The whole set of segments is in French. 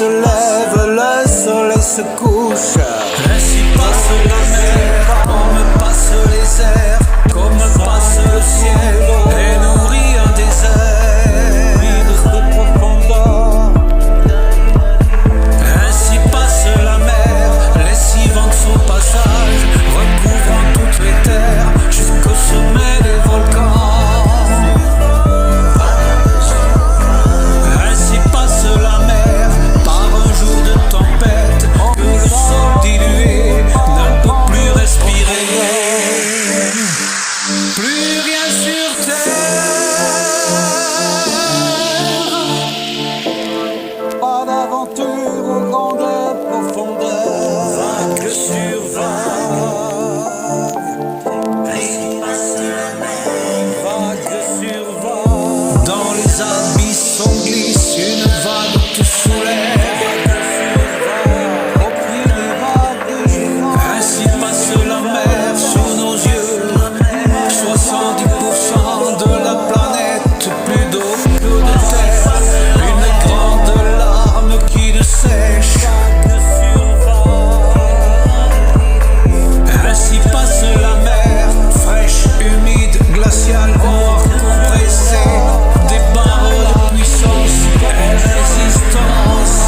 se lève, le soleil se couche. Ainsi passe la mer, comme passent les airs, comme passe le ciel, et nourrit un désert vide de profondeur. Ainsi passe la mer, lessivant son passage, recouvrant toutes les terres, jusqu'au sommet des volcans. Ainsi passe la mer, par un jour de tempête, que le sol dilué ne peut plus respirer. Plus rien sur terre, Pas d'aventure aux grandes profondeurs. vague sur vague, vague sur vague. Dans les abysses on glisse, une vague te soulève. Au pied des vagues géantes, Ainsi passe la mer sous nos yeux. 70% de la planète, plus d'eau que de terre. Une grande larme qui ne sèche. Ainsi passe la mer, fraîche, humide, glaciale, or compressée. Des barreaux de puissance et de résistance.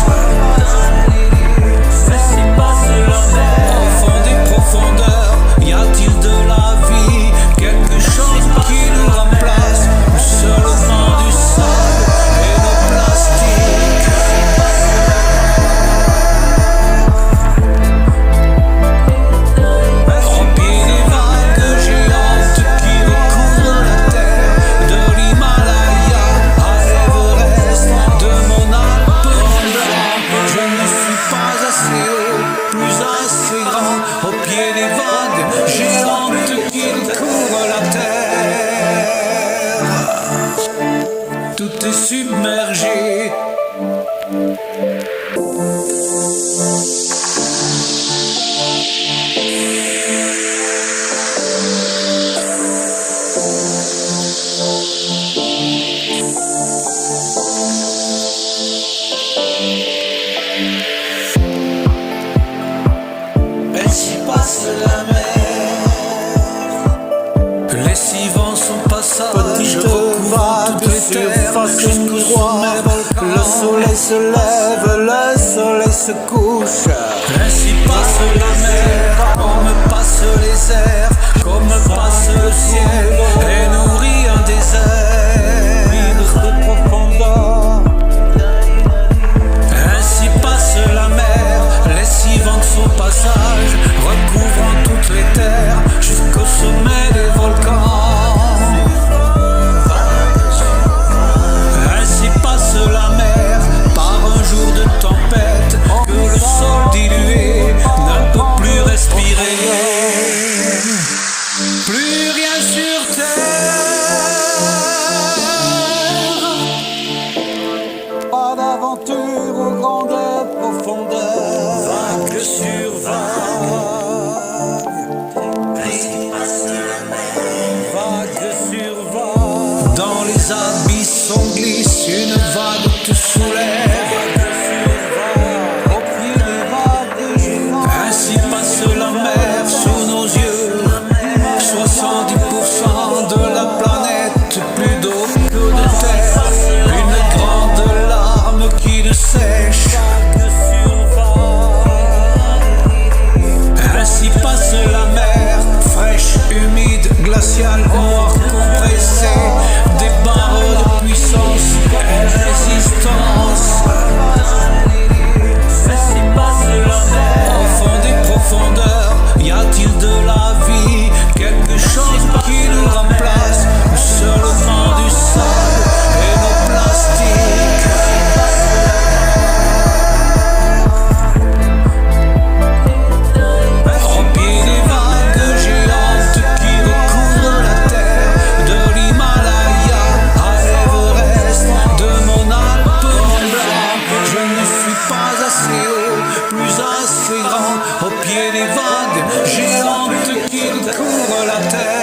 Ainsi passe la mer, au fond des profondeurs. Y a-t-il de la vie, quelque chose qui nous remplace, ou seulement du sable et le plastique? Au pied des vagues géantes qui recouvrent la terre, de l'Himalaya à l'Everest, de mon Alpe en blanc, je ne suis pas assez haut, plus assez grand. Au pied des vagues géantes qui recouvrent la terre, tout est submergé. Ainsi passe la mer, lessivant son passage, petite recouvrant vague toutes les terres, surface jusqu'au miroir. sommet volcan. Le soleil se lève, le soleil se couche. Ainsi passe la mer, comme passent les airs, comme passe le ciel, et nourrit un désert vide de profondeur. Ainsi passe la mer, lessivant son passage, recouvrant toutes les terres, jusqu'au sommet des volcans. Ainsi passe la mer, par un jour de tempête, que le sol dilué ne peut plus respirer. Plus rien sur terre, Pas d'aventure aux grandes profondeurs. vague sur vague, vague sur vague. Dans les abysses on glisse, une vague te soulève. Au pied des vagues géantes, Ainsi passe la mer sous nos yeux. 70% de la planète, plus d'eau que de terre. Une grande larme qui ne sèche. Ainsi passe la mer, fraîche, humide, glaciale, or compressée. Des barreaux de puissance et de résistance. Ainsi passe la mer, au fond des profondeurs. Y a-t-il de la vie, quelque chose qui nous remplace, ou seulement du sable et le plastique? Au pied des vagues géantes qui recouvrent la terre, de l'Himalaya à l'Everest, de mon Alpe en blanc, je ne suis pas assez haut, plus assez grand. Au pied des vagues géantes qui recouvrent la terre.